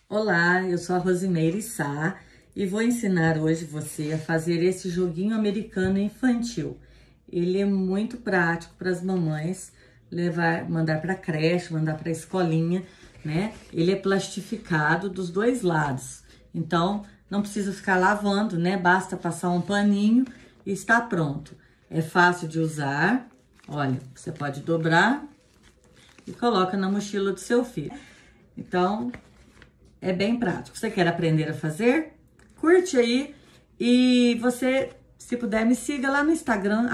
Olá, eu sou a Rosimeire Sá e vou ensinar hoje você a fazer esse joguinho americano infantil. Ele é muito prático para as mamães mandar para creche, mandar para escolinha, né? Ele é plastificado dos dois lados, então não precisa ficar lavando, né? Basta passar um paninho e está pronto. É fácil de usar, olha, você pode dobrar e coloca na mochila do seu filho. Então, é bem prático. Você quer aprender a fazer? Curte aí e você, se puder, me siga lá no Instagram,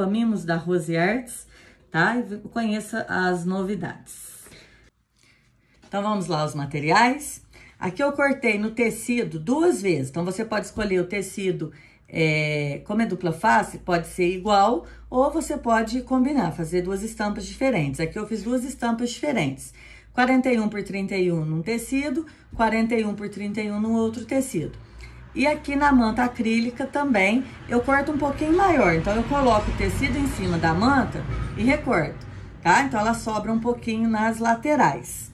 @mimosdarosiartes, tá? E conheça as novidades. Então, vamos lá os materiais. Aqui eu cortei no tecido 2 vezes. Então, você pode escolher o tecido, como é dupla face, pode ser igual ou você pode combinar, fazer 2 estampas diferentes. Aqui eu fiz 2 estampas diferentes. 41 por 31 num tecido, 41 por 31 no outro tecido. E aqui na manta acrílica também, eu corto um pouquinho maior. Então, eu coloco o tecido em cima da manta e recorto, tá? Então, ela sobra um pouquinho nas laterais.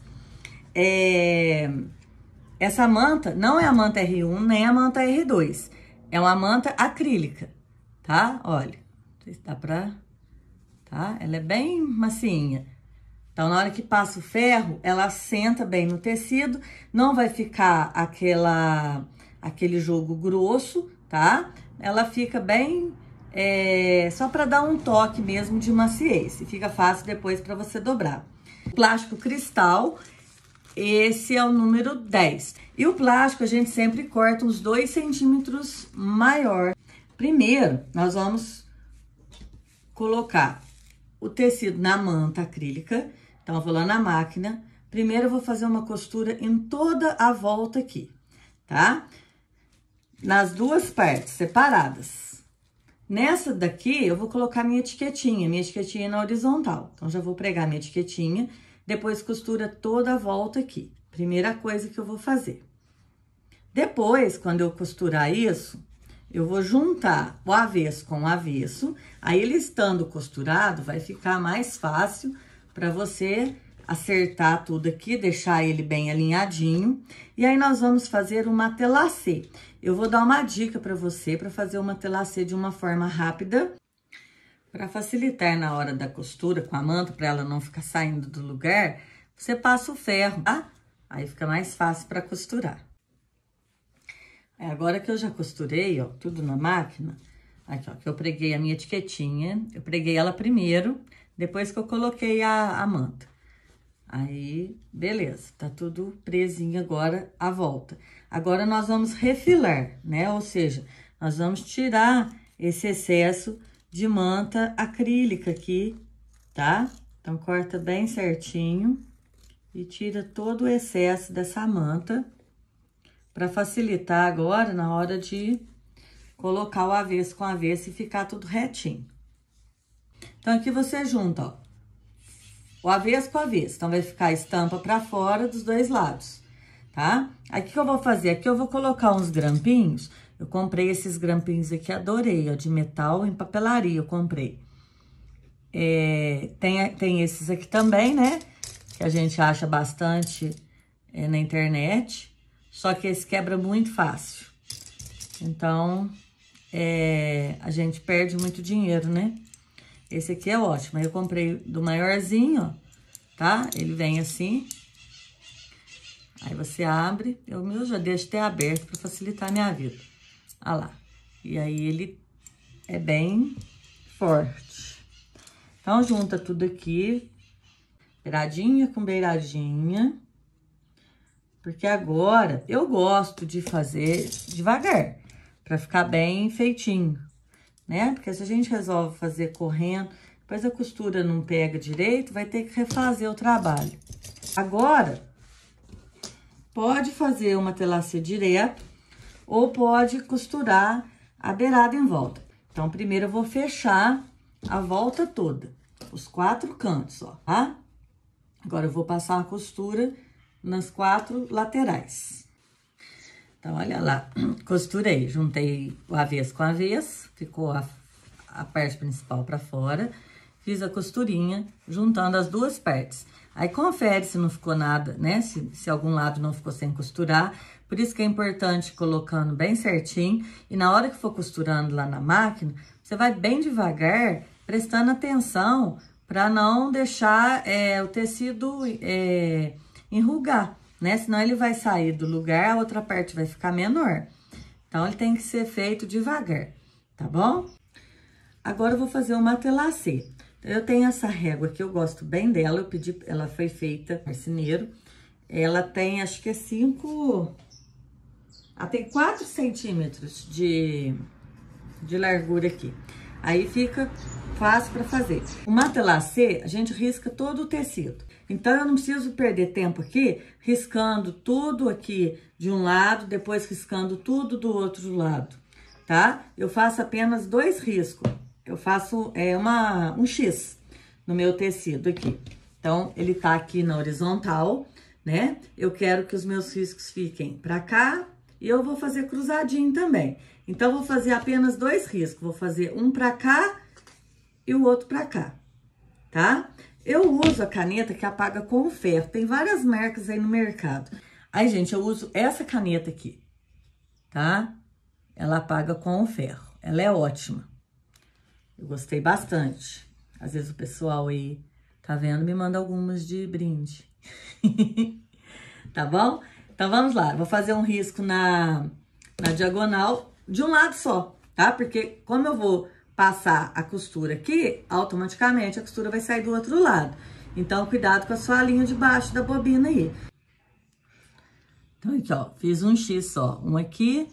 Essa manta não é a manta R1, nem a manta R2. É uma manta acrílica, tá? Olha, não sei se dá pra... tá? Ela é bem macinha. Então, na hora que passa o ferro, ela assenta bem no tecido, não vai ficar aquele jogo grosso, tá? Ela fica bem, só para dar um toque mesmo de maciez, e fica fácil depois para você dobrar. O plástico cristal, esse é o número 10. E o plástico a gente sempre corta uns 2 centímetros maior. Primeiro, nós vamos colocar o tecido na manta acrílica. Então, eu vou lá na máquina. Primeiro, eu vou fazer uma costura em toda a volta aqui, tá? Nas 2 partes separadas. Nessa daqui, eu vou colocar minha etiquetinha na horizontal. Então, já vou pregar minha etiquetinha, depois costura toda a volta aqui. Primeira coisa que eu vou fazer. Depois, quando eu costurar isso, eu vou juntar o avesso com o avesso. Aí, ele estando costurado, vai ficar mais fácil para você acertar tudo aqui, deixar ele bem alinhadinho. E aí, nós vamos fazer um matelassê. Eu vou dar uma dica para você para fazer o matelassê de uma forma rápida, para facilitar na hora da costura com a manta, para ela não ficar saindo do lugar. Você passa o ferro, tá? Aí, fica mais fácil para costurar. Agora que eu já costurei, ó, tudo na máquina, aqui, ó, que eu preguei a minha etiquetinha, eu preguei ela primeiro, depois que eu coloquei a manta. Aí, beleza, tá tudo presinho agora à volta. Agora, nós vamos refilar, né? Ou seja, nós vamos tirar esse excesso de manta acrílica aqui, tá? Então, corta bem certinho e tira todo o excesso dessa manta, para facilitar agora na hora de colocar o avesso com o avesso e ficar tudo retinho. Então, aqui você junta, ó, o avesso com o avesso. Então, vai ficar a estampa pra fora dos 2 lados, tá? Aqui que eu vou fazer? Aqui eu vou colocar uns grampinhos. Eu comprei esses grampinhos aqui, adorei, ó, de metal em papelaria eu comprei. Tem esses aqui também, né? Que a gente acha bastante na internet. Só que esse quebra muito fácil. Então, a gente perde muito dinheiro, né? Esse aqui é ótimo. Eu comprei do maiorzinho, ó, tá? Ele vem assim. Aí você abre. O meu já deixo até aberto para facilitar a minha vida. Olha lá. E aí ele é bem forte. Então, junta tudo aqui. Beiradinha com beiradinha. Porque agora eu gosto de fazer devagar, para ficar bem feitinho, né? Porque se a gente resolve fazer correndo, depois a costura não pega direito, vai ter que refazer o trabalho. Agora, pode fazer uma matelassê direto ou pode costurar a beirada em volta. Então, primeiro eu vou fechar a volta toda, os 4 cantos, ó, tá? Agora eu vou passar a costura nas 4 laterais. Então, olha lá, costurei, juntei o avesso com o avesso, ficou a parte principal pra fora, fiz a costurinha, juntando as duas partes. Aí, confere se não ficou nada, né? Se algum lado não ficou sem costurar. Por isso que é importante ir colocando bem certinho. E na hora que for costurando lá na máquina, você vai bem devagar, prestando atenção para não deixar o tecido enrugar, né? Senão ele vai sair do lugar, a outra parte vai ficar menor. Então, ele tem que ser feito devagar, tá bom? Agora, eu vou fazer o matelacê. Eu tenho essa régua aqui, eu gosto bem dela, eu pedi, ela foi feita marceneiro. Ela tem, acho que é 5... Ela tem 4 centímetros de largura aqui. Aí fica fácil para fazer. O matelacê, a gente risca todo o tecido. Então, eu não preciso perder tempo aqui, riscando tudo aqui de um lado, depois riscando tudo do outro lado, tá? Eu faço apenas 2 riscos. Eu faço um X no meu tecido aqui. Então, ele tá aqui na horizontal, né? Eu quero que os meus riscos fiquem pra cá e eu vou fazer cruzadinho também. Então, eu vou fazer apenas 2 riscos. Vou fazer um pra cá e o outro pra cá, tá? Eu uso a caneta que apaga com ferro. Tem várias marcas aí no mercado. Aí, gente, eu uso essa caneta aqui, tá? Ela apaga com o ferro. Ela é ótima. Eu gostei bastante. Às vezes o pessoal aí, tá vendo, me manda algumas de brinde. Tá bom? Então, vamos lá. Eu vou fazer um risco na diagonal de um lado só, tá? Porque como eu vou passar a costura aqui, automaticamente a costura vai sair do outro lado. Então, cuidado com a sua linha de baixo da bobina aí. Então, aqui, ó, fiz um X só. Um aqui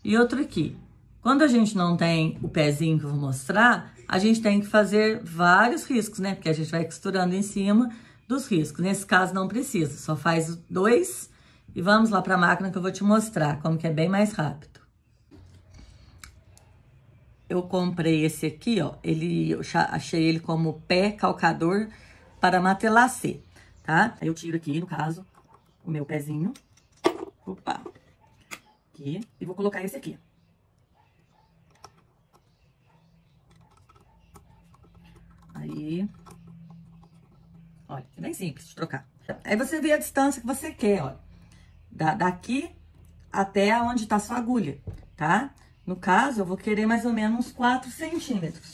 e outro aqui. Quando a gente não tem o pezinho que eu vou mostrar, a gente tem que fazer vários riscos, né? Porque a gente vai costurando em cima dos riscos. Nesse caso, não precisa, só faz 2 e vamos lá para a máquina que eu vou te mostrar como que é bem mais rápido. Eu comprei esse aqui, ó, eu achei ele como pé calcador para matelacê, tá? Aí eu tiro aqui, no caso, o meu pezinho. Opa! Aqui, e vou colocar esse aqui. Aí, olha, é bem simples de trocar. Aí você vê a distância que você quer, ó. Daqui até onde tá sua agulha, tá? No caso, eu vou querer mais ou menos uns 4 centímetros.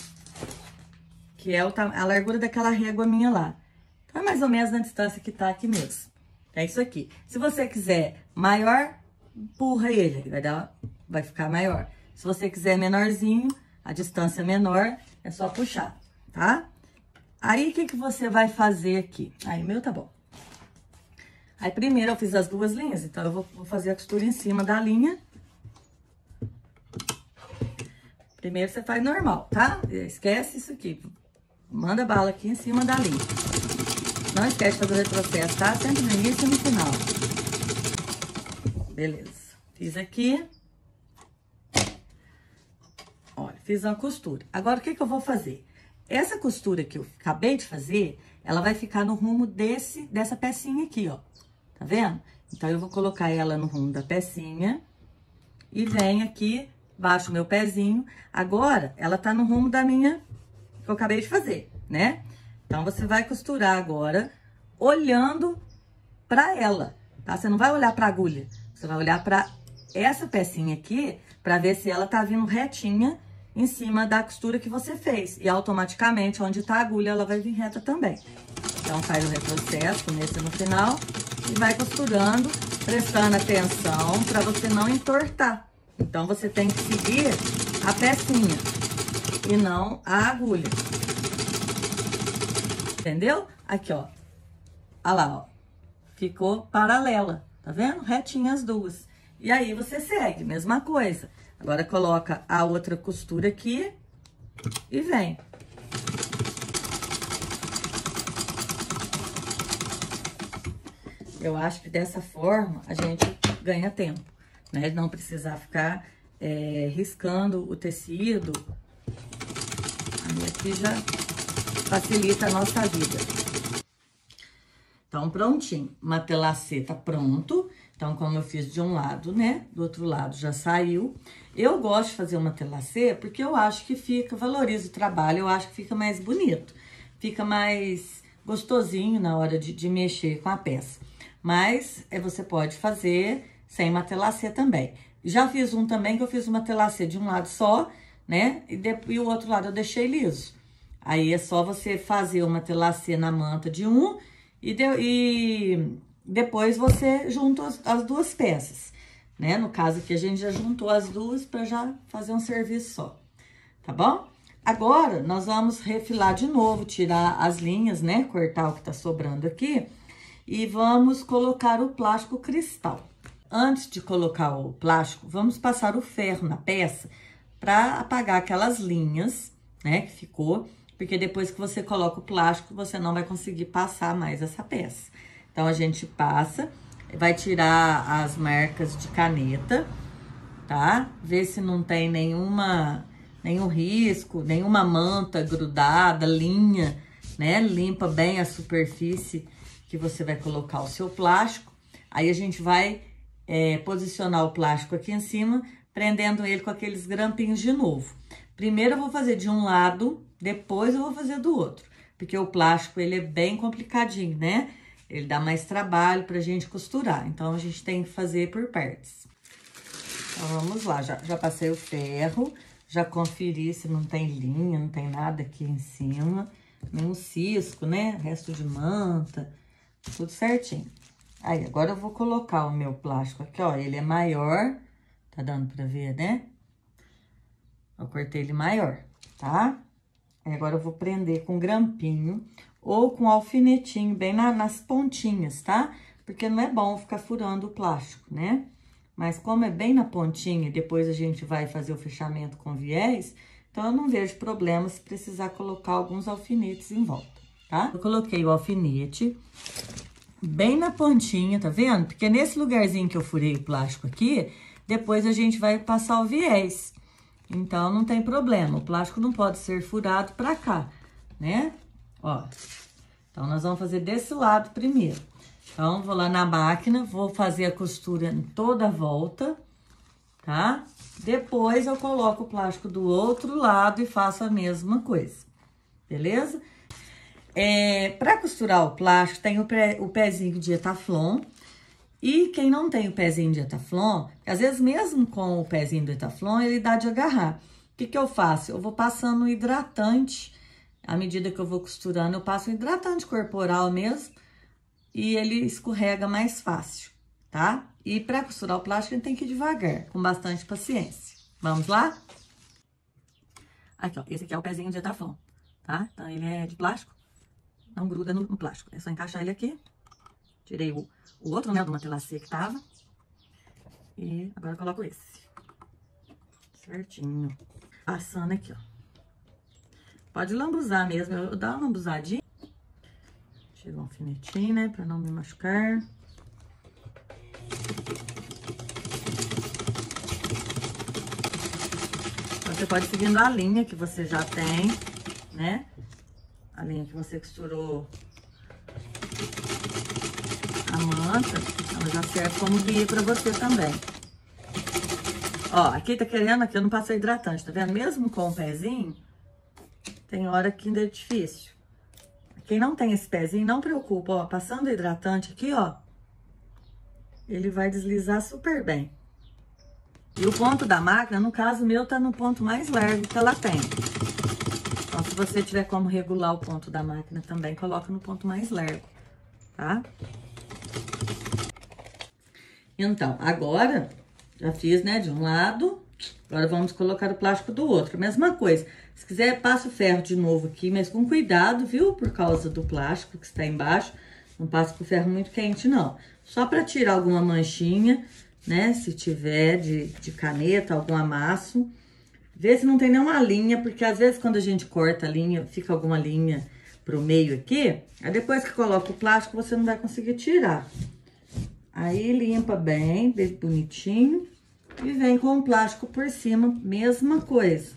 Que é a largura daquela régua minha lá. Então, é mais ou menos na distância que tá aqui mesmo. É isso aqui. Se você quiser maior, empurra ele, vai ficar maior. Se você quiser menorzinho, a distância menor, é só puxar, tá? Aí, o que você vai fazer aqui? Aí, o meu tá bom. Aí, primeiro, eu fiz as 2 linhas, então, eu vou fazer a costura em cima da linha. Primeiro, você faz normal, tá? Esquece isso aqui. Manda bala aqui em cima da linha. Não esquece de fazer o retrocesso, tá? Sempre no início e no final. Beleza. Fiz aqui. Olha, fiz uma costura. Agora, o que eu vou fazer? Essa costura que eu acabei de fazer, ela vai ficar no rumo dessa pecinha aqui, ó. Tá vendo? Então, eu vou colocar ela no rumo da pecinha e venho aqui, baixo o meu pezinho. Agora, ela tá no rumo da minha, que eu acabei de fazer, né? Então, você vai costurar agora, olhando pra ela, tá? Você não vai olhar pra agulha, você vai olhar pra essa pecinha aqui, pra ver se ela tá vindo retinha em cima da costura que você fez. E automaticamente, onde tá a agulha, ela vai vir reta também. Então, faz o retrocesso, começa no final e vai costurando, prestando atenção pra você não entortar. Então, você tem que seguir a pecinha e não a agulha. Entendeu? Aqui, ó. Olha lá, ó. Ficou paralela, tá vendo? Retinha as duas. E aí, você segue, mesma coisa. Agora, coloca a outra costura aqui e vem. Eu acho que dessa forma a gente ganha tempo, né? Não precisar ficar riscando o tecido. Aí aqui já facilita a nossa vida. Então, prontinho. O matelacê tá pronto. Então, como eu fiz de um lado, né? Do outro lado já saiu. Eu gosto de fazer o matelacê porque eu acho que valoriza o trabalho, eu acho que fica mais bonito. fica mais gostosinho na hora de mexer com a peça. Mas você pode fazer sem matelacê também. Já fiz um também que eu fiz uma matelacê de um lado só, né? E o outro lado eu deixei liso. Aí é só você fazer uma matelacê na manta de um e depois você junta as duas peças, né? No caso aqui, a gente já juntou as duas para já fazer um serviço só, tá bom? Agora, nós vamos refilar de novo, tirar as linhas, né? Cortar o que tá sobrando aqui e vamos colocar o plástico cristal. Antes de colocar o plástico, vamos passar o ferro na peça para apagar aquelas linhas, né? Que ficou, porque depois que você coloca o plástico, você não vai conseguir passar mais essa peça. Então, a gente passa, vai tirar as marcas de caneta, tá? Ver se não tem nenhum risco, nenhuma manta grudada, linha, né? Limpa bem a superfície que você vai colocar o seu plástico. Aí, a gente vai posicionar o plástico aqui em cima, prendendo ele com aqueles grampinhos de novo. Primeiro, eu vou fazer de um lado, depois eu vou fazer do outro. Porque o plástico, ele é bem complicadinho, né? Ele dá mais trabalho pra gente costurar. Então, a gente tem que fazer por partes. Então, vamos lá. Já passei o ferro, já conferi se não tem linha, não tem nada aqui em cima. Nenhum cisco, né? Resto de manta, tudo certinho. Aí, agora eu vou colocar o meu plástico aqui, ó. Ele é maior, tá dando pra ver, né? Eu cortei ele maior, tá? Aí, agora eu vou prender com grampinho ou com alfinetinho bem nas pontinhas, tá? Porque não é bom ficar furando o plástico, né? Mas como é bem na pontinha e depois a gente vai fazer o fechamento com viés, então eu não vejo problema se precisar colocar alguns alfinetes em volta, tá? Eu coloquei o alfinete bem na pontinha, tá vendo? Porque nesse lugarzinho que eu furei o plástico aqui, depois a gente vai passar o viés. Então, não tem problema, o plástico não pode ser furado pra cá, né? Ó, então, nós vamos fazer desse lado primeiro. Então, vou lá na máquina, vou fazer a costura em toda a volta, tá? Depois, eu coloco o plástico do outro lado e faço a mesma coisa, beleza? Pra costurar o plástico, tem o pezinho de Etaflon. E quem não tem o pezinho de Etaflon, às vezes mesmo com o pezinho do Etaflon, ele dá de agarrar. O que eu faço? Eu vou passando hidratante, à medida que eu vou costurando, eu passo um hidratante corporal mesmo, e ele escorrega mais fácil, tá? E para costurar o plástico, a gente tem que ir devagar, com bastante paciência. Vamos lá? Aqui, ó, esse aqui é o pezinho de Etaflon, tá? Então, ele é de plástico, não gruda no plástico. É só encaixar ele aqui. Tirei o outro, né, do matelacê que tava. E agora eu coloco esse. Certinho. Passando aqui, ó. Pode lambuzar mesmo. Eu dou uma lambuzadinha. Tiro um alfinetinho, né, pra não me machucar. Então, você pode ir seguindo a linha que você já tem, né? A linha que você costurou a manta, ela já serve como guia pra você também. Ó, aqui tá querendo, aqui eu não passei hidratante, tá vendo? Mesmo com o pezinho, tem hora que ainda é difícil. Quem não tem esse pezinho, não preocupa, ó, passando hidratante aqui, ó, ele vai deslizar super bem. E o ponto da máquina, no caso meu, tá no ponto mais largo que ela tem. Então, se você tiver como regular o ponto da máquina também, coloca no ponto mais largo, tá? Então, agora, já fiz, né, de um lado, agora vamos colocar o plástico do outro. Mesma coisa, se quiser, passa o ferro de novo aqui, mas com cuidado, viu? Por causa do plástico que está embaixo, não passa com o ferro muito quente, não. Só para tirar alguma manchinha, né, se tiver de caneta, algum amasso. Vê se não tem nenhuma linha, porque às vezes quando a gente corta a linha, fica alguma linha pro meio aqui, aí depois que coloca o plástico, você não vai conseguir tirar. Aí, limpa bem bonitinho e vem com o plástico por cima, mesma coisa.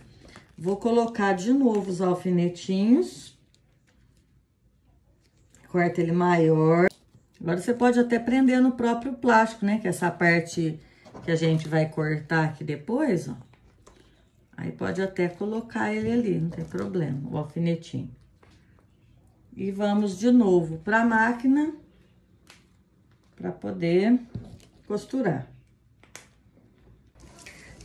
Vou colocar de novo os alfinetinhos. Corta ele maior. Agora, você pode até prender no próprio plástico, né? Que é essa parte que a gente vai cortar aqui depois, ó. Aí, pode até colocar ele ali, não tem problema, o alfinetinho. E vamos de novo pra máquina pra poder costurar.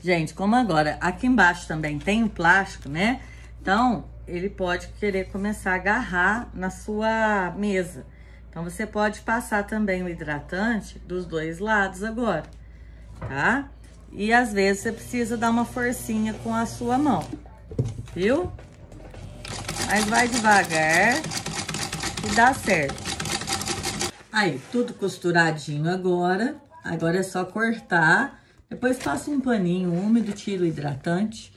Gente, como agora aqui embaixo também tem o plástico, né? Então, ele pode querer começar a agarrar na sua mesa. Então, você pode passar também o hidratante dos dois lados agora, tá? E às vezes você precisa dar uma forcinha com a sua mão, viu? Mas vai devagar e dá certo. Aí, tudo costuradinho agora. Agora é só cortar. Depois passa um paninho úmido, tira o hidratante,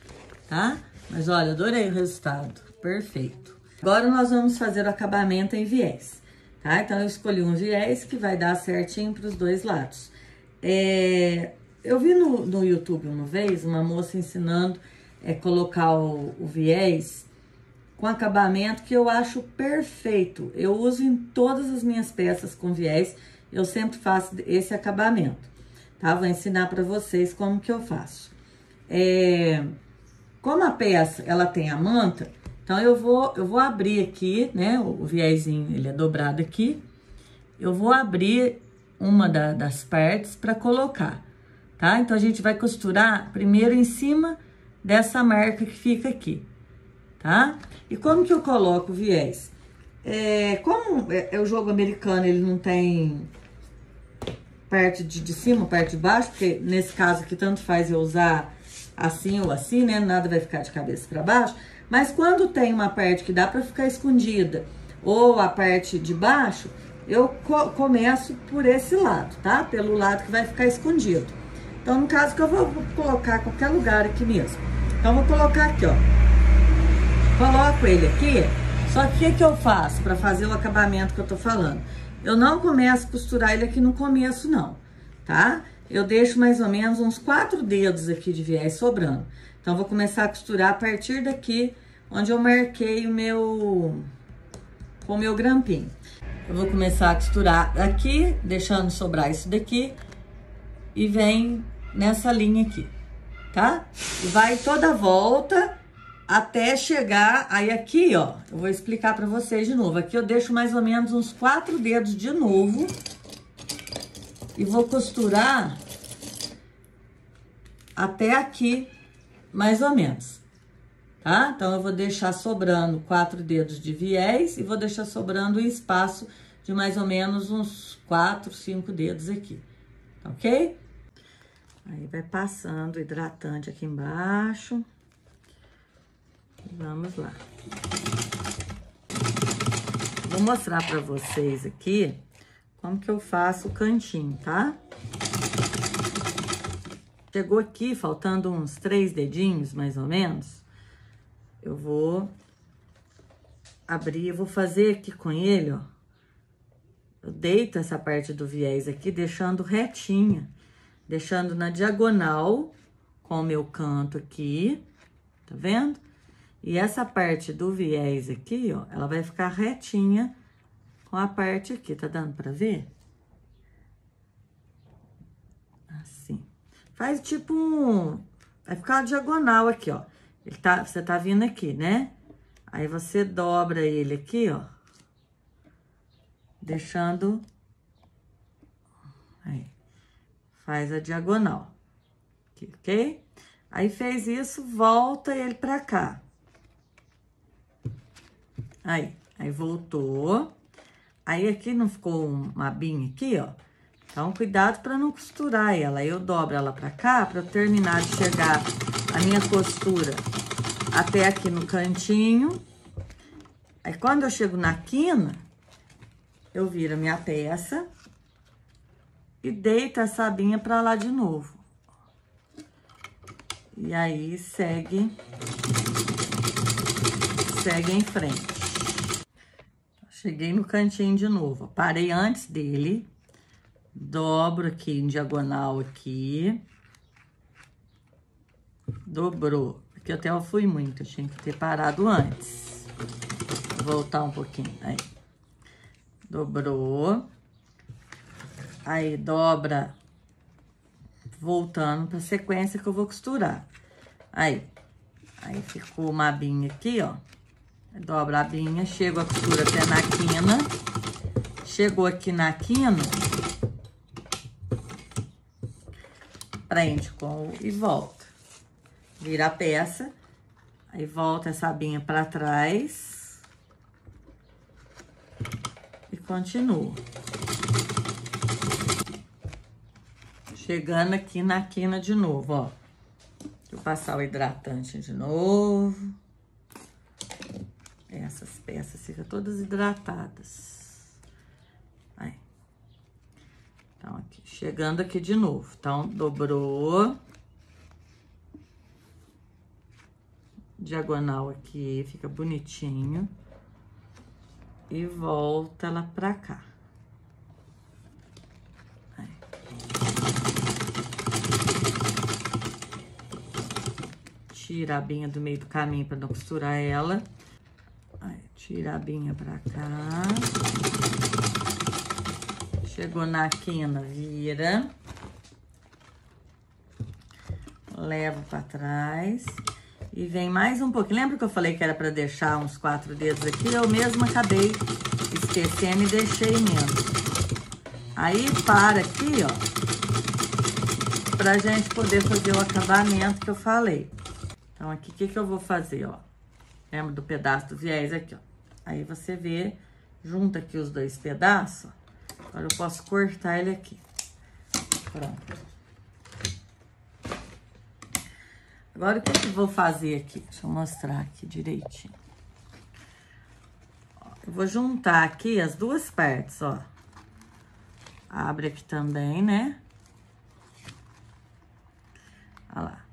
tá? Mas olha, adorei o resultado. Perfeito. Agora nós vamos fazer o acabamento em viés, tá? Então, eu escolhi um viés que vai dar certinho para os dois lados. Eu vi no YouTube uma vez uma moça ensinando colocar o viés com acabamento que eu acho perfeito. Eu uso em todas as minhas peças com viés, eu sempre faço esse acabamento, tá? Vou ensinar para vocês como que eu faço. Como a peça, ela tem a manta, então eu vou abrir aqui, né? O viésinho, ele é dobrado aqui. Eu vou abrir uma das partes para colocar, tá? Então, a gente vai costurar primeiro em cima dessa marca que fica aqui, tá? E como que eu coloco o viés? Como é o jogo americano, ele não tem parte de cima, parte de baixo, porque nesse caso aqui tanto faz eu usar assim ou assim, né? Nada vai ficar de cabeça para baixo. Mas quando tem uma parte que dá para ficar escondida ou a parte de baixo, eu começo por esse lado, tá? Pelo lado que vai ficar escondido. Então, no caso que eu vou colocar qualquer lugar aqui mesmo. Então, vou colocar aqui, ó. Coloco ele aqui, só que o que eu faço para fazer o acabamento que eu tô falando? Eu não começo a costurar ele aqui no começo, não, tá? Eu deixo mais ou menos uns 4 dedos aqui de viés sobrando. Então, vou começar a costurar a partir daqui, onde eu marquei com o meu grampinho. Eu vou começar a costurar aqui, deixando sobrar isso daqui, e vem nessa linha aqui, tá? E vai toda a volta até chegar, aí aqui, ó, eu vou explicar pra vocês de novo. Aqui eu deixo mais ou menos uns 4 dedos de novo e vou costurar até aqui, mais ou menos, tá? Então, eu vou deixar sobrando 4 dedos de viés e vou deixar sobrando um espaço de mais ou menos uns 4, 5 dedos aqui, ok? Aí, vai passando o hidratante aqui embaixo. Vamos lá. Vou mostrar pra vocês aqui como que eu faço o cantinho, tá? Chegou aqui, faltando uns 3 dedinhos, mais ou menos. Eu vou abrir, eu vou fazer aqui com ele, ó. Eu deito essa parte do viés aqui, deixando retinha. Deixando na diagonal, com o meu canto aqui, tá vendo? E essa parte do viés aqui, ó, ela vai ficar retinha com a parte aqui, tá dando pra ver? Assim. Faz tipo vai ficar uma diagonal aqui, ó. Você tá vindo aqui, né? Aí, você dobra ele aqui, ó. Deixando... Aí. Faz a diagonal. Aqui, ok? Aí, fez isso, volta ele pra cá. Aí voltou. Aí, aqui não ficou uma abinha aqui, ó. Então, cuidado pra não costurar ela. Aí, eu dobro ela pra cá, pra eu terminar de chegar a minha costura até aqui no cantinho. Aí, quando eu chego na quina, eu viro a minha peça e deito essa abinha pra lá de novo. E aí, segue em frente. Cheguei no cantinho de novo, parei antes dele, dobro aqui em diagonal aqui, dobrou. Aqui até eu fui muito, eu tinha que ter parado antes. Vou voltar um pouquinho, aí. Dobrou. Aí, dobra, voltando pra sequência que eu vou costurar. Aí ficou uma abinha aqui, ó. Dobro a abinha, chego a costura até na quina. Chegou aqui na quina, prende e volta. Vira a peça, aí volta essa abinha pra trás. E continua. Chegando aqui na quina de novo, ó. Deixa eu passar o hidratante de novo. Essas peças ficam todas hidratadas. Aí. Então, aqui, chegando aqui de novo. Então, dobrou. Diagonal aqui, fica bonitinho. E volta ela pra cá. Aí. Tira a abinha do meio do caminho pra não costurar ela. Aí, tira a abinha pra cá. Chegou na quina, vira. Leva pra trás. E vem mais um pouquinho. Lembra que eu falei que era pra deixar uns 4 dedos aqui? Eu mesma acabei esquecendo e deixei menos. Aí, para aqui, ó. Pra gente poder fazer o acabamento que eu falei. Então, aqui, o que eu vou fazer, ó? Lembra do pedaço do viés aqui, ó. Aí, você vê, junta aqui os 2 pedaços, ó. Agora, eu posso cortar ele aqui. Pronto. Agora, o que eu vou fazer aqui? Deixa eu mostrar aqui direitinho. Ó, eu vou juntar aqui as 2 partes, ó. Abre aqui também, né? Olha lá.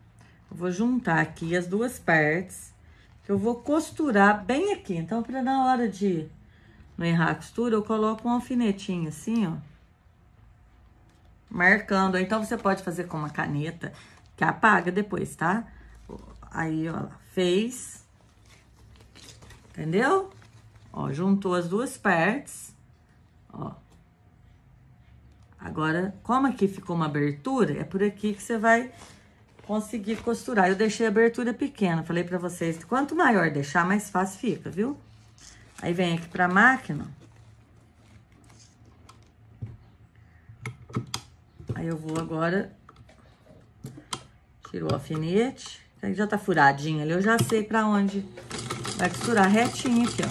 Eu vou juntar aqui as 2 partes, que eu vou costurar bem aqui. Então, pra na hora de não errar a costura, eu coloco um alfinetinho assim, ó. Marcando. Então, você pode fazer com uma caneta, que apaga depois, tá? Aí, ó, fez. Entendeu? Ó, juntou as 2 partes. Ó. Agora, como aqui ficou uma abertura, é por aqui que você vai conseguir costurar. Eu deixei a abertura pequena, falei pra vocês, quanto maior deixar, mais fácil fica, viu? Aí, vem aqui pra máquina. Aí, eu vou agora... Tirou o alfinete. Aí já tá furadinho ali, eu já sei pra onde vai costurar retinho aqui, ó.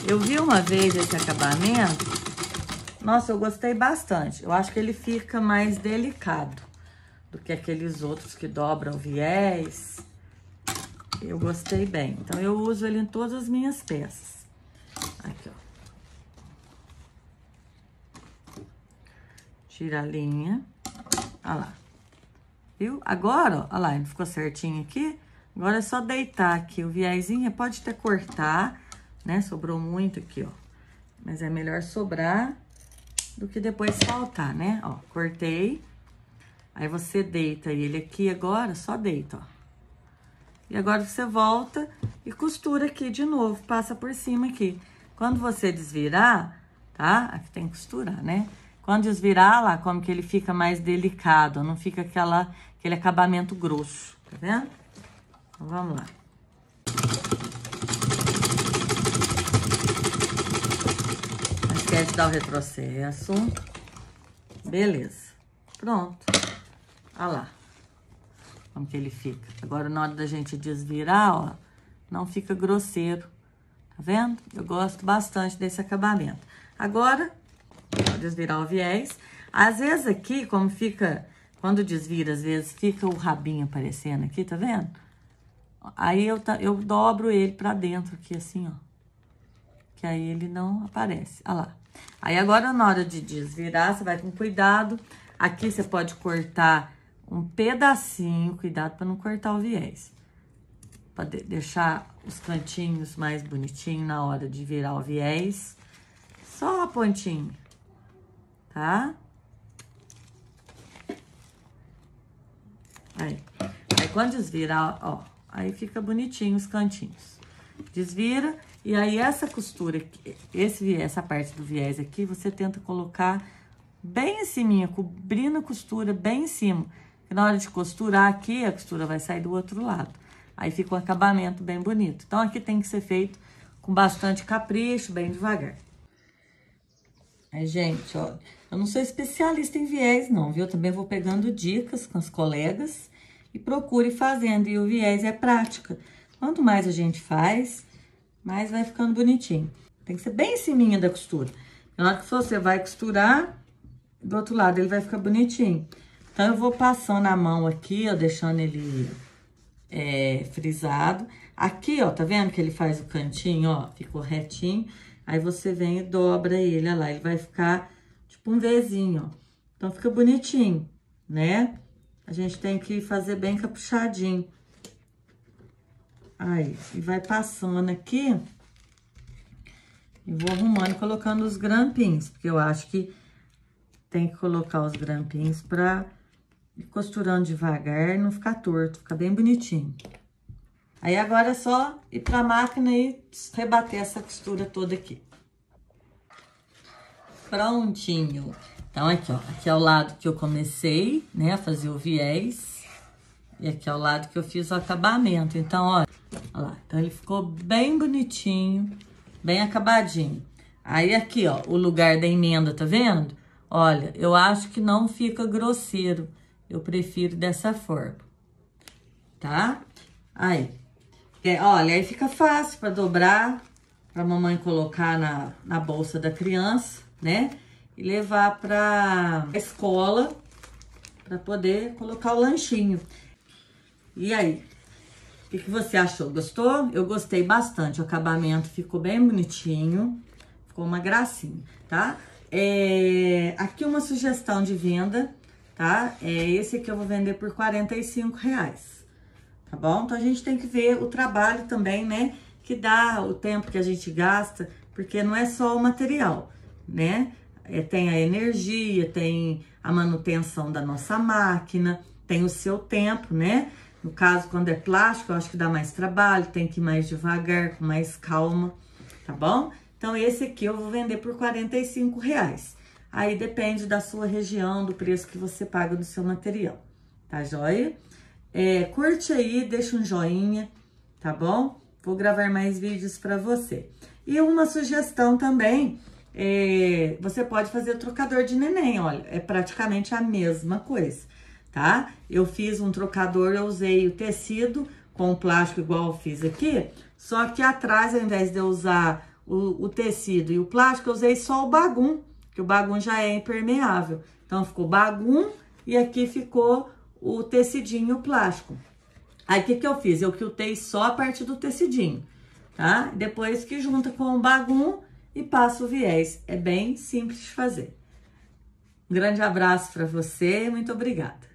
Eu vi uma vez esse acabamento. Nossa, eu gostei bastante. Eu acho que ele fica mais delicado do que aqueles outros que dobram o viés. Eu gostei bem. Então, eu uso ele em todas as minhas peças. Aqui, ó. Tira a linha. Olha lá. Viu? Agora, ó, olha lá, ele ficou certinho aqui. Agora é só deitar aqui o viésinho. Pode até cortar, né? Sobrou muito aqui, ó. Mas é melhor sobrar do que depois faltar, né? Ó, cortei. Aí, você deita ele aqui agora, só deita, ó. E agora, você volta e costura aqui de novo, passa por cima aqui. Quando você desvirar, tá? Aqui tem que costurar, né? Quando desvirar, lá, como que ele fica mais delicado, não fica aquele acabamento grosso, tá vendo? Então, vamos lá. Não esquece de dar o retrocesso. Beleza. Pronto. Olha lá. Como que ele fica. Agora, na hora da gente desvirar, ó, não fica grosseiro. Tá vendo? Eu gosto bastante desse acabamento. Agora... Vou desvirar o viés. Às vezes aqui, como fica... Quando desvira, às vezes fica o rabinho aparecendo aqui, tá vendo? Aí eu dobro ele pra dentro aqui, assim, ó. Que aí ele não aparece. Olha lá. Aí agora, na hora de desvirar, você vai com cuidado. Aqui você pode cortar um pedacinho. Cuidado pra não cortar o viés. Pra deixar os cantinhos mais bonitinhos na hora de virar o viés. Só a pontinha. Tá? Aí, quando desvira, ó, aí fica bonitinho os cantinhos. Desvira, e aí essa costura aqui, essa parte do viés aqui, você tenta colocar bem em cima, cobrindo a costura bem em cima. E na hora de costurar aqui, a costura vai sair do outro lado. Aí fica um acabamento bem bonito. Então, aqui tem que ser feito com bastante capricho, bem devagar. Aí, gente, ó, eu não sou especialista em viés, não, viu? Eu também vou pegando dicas com as colegas e procure fazendo. E o viés é prática. Quanto mais a gente faz, mais vai ficando bonitinho. Tem que ser bem em cima da costura. Na hora que você vai costurar, do outro lado ele vai ficar bonitinho. Então, eu vou passando a mão aqui, ó, deixando ele frisado. Aqui, ó, tá vendo que ele faz o cantinho, ó, ficou retinho. Aí, você vem e dobra ele, olha lá, ele vai ficar tipo um Vzinho, ó. Então, fica bonitinho, né? A gente tem que fazer bem caprichadinho. Aí, e vai passando aqui. E vou arrumando, colocando os grampinhos, porque eu acho que tem que colocar os grampinhos pra ir costurando devagar, não ficar torto, ficar bem bonitinho. Aí, agora é só ir pra máquina e rebater essa costura toda aqui. Prontinho. Então, aqui, ó, aqui é o lado que eu comecei, né, a fazer o viés. E aqui é o lado que eu fiz o acabamento. Então, ó lá. Então, ele ficou bem bonitinho, bem acabadinho. Aí, aqui, ó, o lugar da emenda, tá vendo? Olha, eu acho que não fica grosseiro. Eu prefiro dessa forma, tá? Aí. Olha, aí fica fácil para dobrar, para mamãe colocar na bolsa da criança, né? E levar para a escola, para poder colocar o lanchinho. E aí, o que você achou? Gostou? Eu gostei bastante, o acabamento ficou bem bonitinho, ficou uma gracinha, tá? Aqui uma sugestão de venda, tá? Esse aqui eu vou vender por R$45. Tá bom? Então, a gente tem que ver o trabalho também, né? Que dá o tempo que a gente gasta, porque não é só o material, né? Tem a energia, tem a manutenção da nossa máquina, tem o seu tempo, né? No caso, quando é plástico, eu acho que dá mais trabalho, tem que ir mais devagar, com mais calma, tá bom? Então, esse aqui eu vou vender por R$45. Aí, depende da sua região, do preço que você paga do seu material, tá joia? Curte aí, deixa um joinha, tá bom? Vou gravar mais vídeos pra você. E uma sugestão também, você pode fazer o trocador de neném, olha, é praticamente a mesma coisa, tá? Eu fiz um trocador, eu usei o tecido com o plástico igual eu fiz aqui, só que atrás, ao invés de eu usar o tecido e o plástico, eu usei só o bagum, que o bagum já é impermeável. Então, ficou bagum e aqui ficou o tecidinho, o plástico. Aí, o que eu fiz? Eu quiltei só a parte do tecidinho, tá? Depois que junta com o bagum e passa o viés. É bem simples de fazer. Um grande abraço para você, muito obrigada.